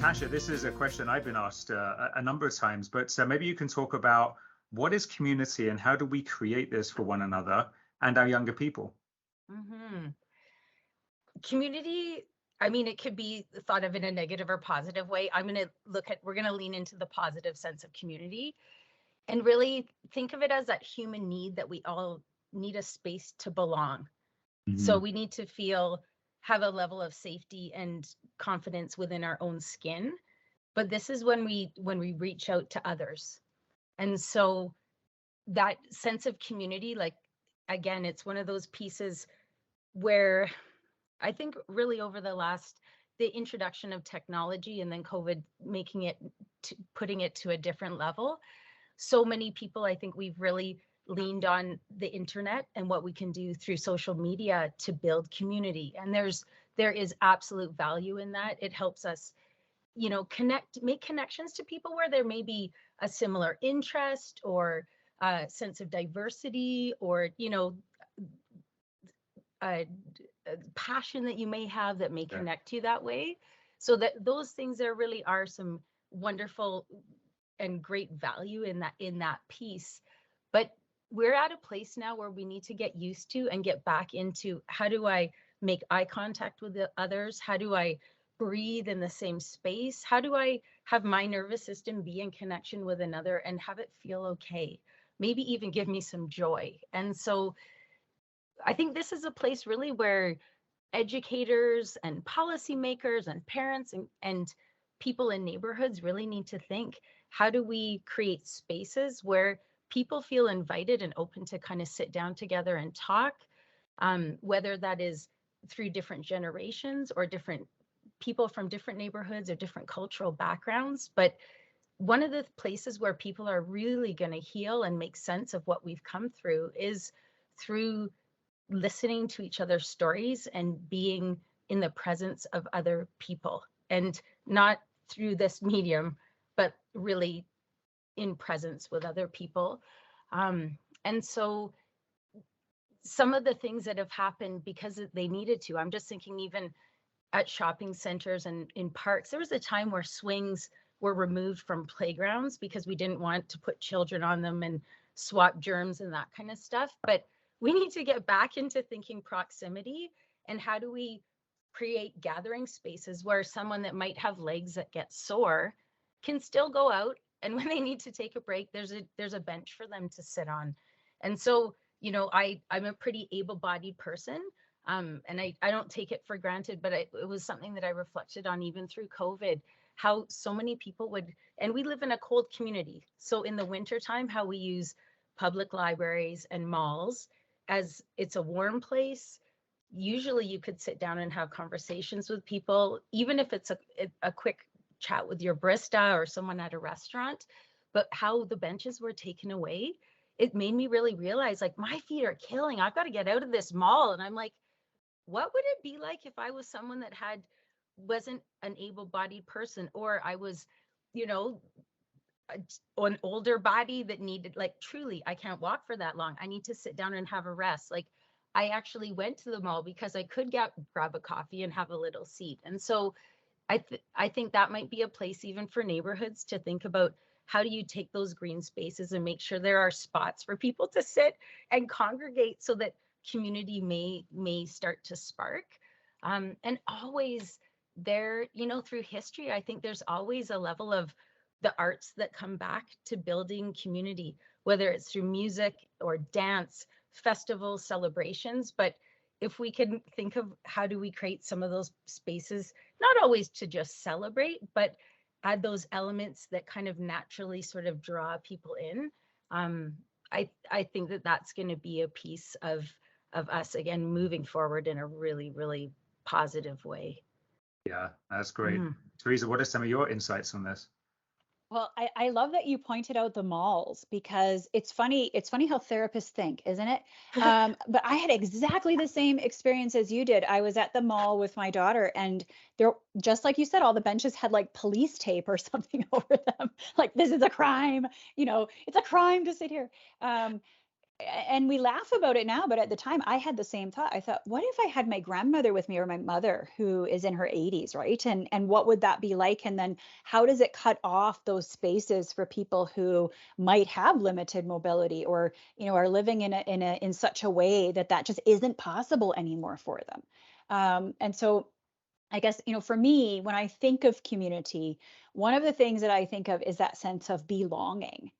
Tasha, this is a question I've been asked a number of times, but maybe you can talk about what is community and how do we create this for one another and our younger people? hmm Community, I mean, it could be thought of in a negative or positive way. We're going to lean into the positive sense of community and really think of it as that human need that we all need a space to belong. So Mhm. we need to have a level of safety and confidence within our own skin. But this is when we reach out to others. And so that sense of community, like, again, it's one of those pieces where I think really over the introduction of technology and then COVID putting it to a different level, so many people, I think we've really leaned on the internet and what we can do through social media to build community. And there is absolute value in that. It helps us, make connections to people where there may be a similar interest or a sense of diversity, or a passion that you may have that may Yeah. connect you that way. So that those things there really are some wonderful and great value in that piece. But we're at a place now where we need to get used to and get back into, how do I make eye contact with the others? How do I breathe in the same space? How do I have my nervous system be in connection with another and have it feel okay? Maybe even give me some joy. And so I think this is a place really where educators and policymakers and parents and people in neighborhoods really need to think, how do we create spaces where people feel invited and open to kind of sit down together and talk, whether that is through different generations or different people from different neighborhoods or different cultural backgrounds. But one of the places where people are really going to heal and make sense of what we've come through is through listening to each other's stories and being in the presence of other people, and not through this medium, but really in presence with other people. And so some of the things that have happened because they needed to, I'm just thinking even at shopping centers and in parks, there was a time where swings were removed from playgrounds because we didn't want to put children on them and swap germs and that kind of stuff. But we need to get back into thinking proximity, and how do we create gathering spaces where someone that might have legs that get sore can still go out, and when they need to take a break, there's a bench for them to sit on. And so, I'm a pretty able-bodied person, and I don't take it for granted, but it was something that I reflected on even through COVID, how so many people and we live in a cold community. So in the wintertime, how we use public libraries and malls as it's a warm place. Usually you could sit down and have conversations with people, even if it's a quick chat with your barista or someone at a restaurant. But how the benches were taken away, it made me really realize, like, my feet are killing. I've got to get out of this mall. And I'm like, what would it be like if I was someone that wasn't an able-bodied person, or I was, you know, an older body that needed, like, truly, I can't walk for that long. I need to sit down and have a rest. Like, I actually went to the mall because I could grab a coffee and have a little seat. And so I think that might be a place even for neighborhoods to think about, how do you take those green spaces and make sure there are spots for people to sit and congregate so that community may start to spark. And always there, through history, I think there's always a level of the arts that come back to building community, whether it's through music or dance, festivals, celebrations. But if we can think of, how do we create some of those spaces, not always to just celebrate, but add those elements that kind of naturally sort of draw people in. Um, I think that that's going to be a piece of us, again, moving forward in a really, really positive way. Yeah, that's great. Mhm. Teresa, what are some of your insights on this? Well, I love that you pointed out the malls, because it's funny. It's funny how therapists think, isn't it? But I had exactly the same experience as you did. I was at the mall with my daughter, and there, just like you said, all the benches had like police tape or something over them. Like, this is a crime, it's a crime to sit here. and we laugh about it now, but at the time I had the same thought. I thought, what if I had my grandmother with me or my mother who is in her 80s, right? And what would that be like? And then how does it cut off those spaces for people who might have limited mobility, or, are living in such a way that that just isn't possible anymore for them? And so I guess, for me, when I think of community, one of the things that I think of is that sense of belonging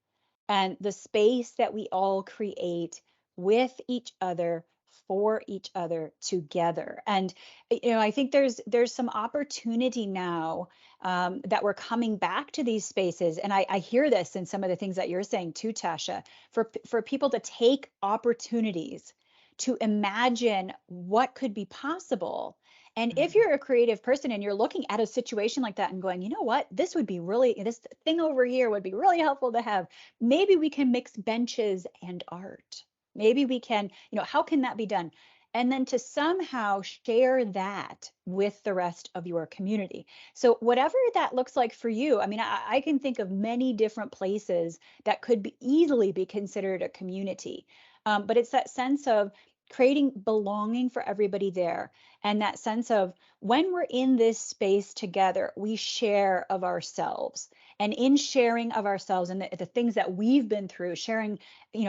and the space that we all create with each other, for each other, together. And I think there's some opportunity now, that we're coming back to these spaces, and I hear this in some of the things that you're saying too, Tasha, for people to take opportunities to imagine what could be possible. And if you're a creative person and you're looking at a situation like that and going, you know what, this thing over here would be really helpful to have. Maybe we can mix benches and art. Maybe we can, how can that be done? And then to somehow share that with the rest of your community. So whatever that looks like for you, I mean, I can think of many different places that could easily be considered a community. But it's that sense of creating belonging for everybody there. And that sense of when we're in this space together, we share of ourselves. And in sharing of ourselves and the things that we've been through, sharing,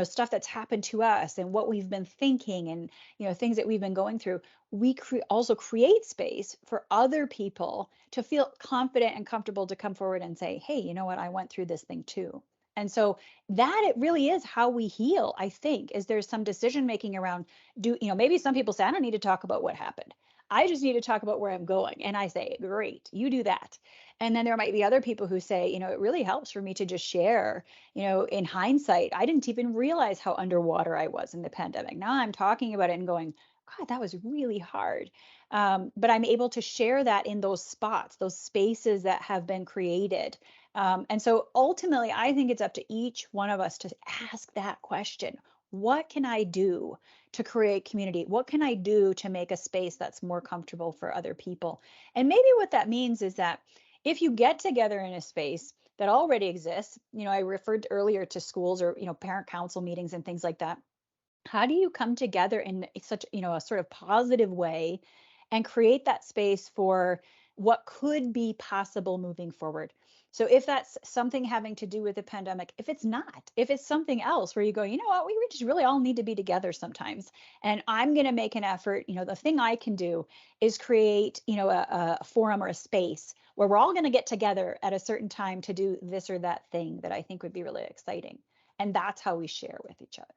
stuff that's happened to us and what we've been thinking and, things that we've been going through, we also create space for other people to feel confident and comfortable to come forward and say, hey, you know what, I went through this thing too. And so that it really is how we heal, I think, is there's some decision making around, maybe some people say, I don't need to talk about what happened. I just need to talk about where I'm going. And I say, great, you do that. And then there might be other people who say, it really helps for me to just share, in hindsight, I didn't even realize how underwater I was in the pandemic. Now I'm talking about it and going, God, that was really hard. But I'm able to share that in those spots, those spaces that have been created. And so ultimately, I think it's up to each one of us to ask that question. What can I do to create community? What can I do to make a space that's more comfortable for other people? And maybe what that means is that if you get together in a space that already exists, I referred earlier to schools or, parent council meetings and things like that. How do you come together in such, a sort of positive way and create that space for what could be possible moving forward? So if that's something having to do with the pandemic, if it's not, if it's something else where you go, you know what, we just really all need to be together sometimes. And I'm going to make an effort, the thing I can do is create, a forum or a space where we're all going to get together at a certain time to do this or that thing that I think would be really exciting. And that's how we share with each other.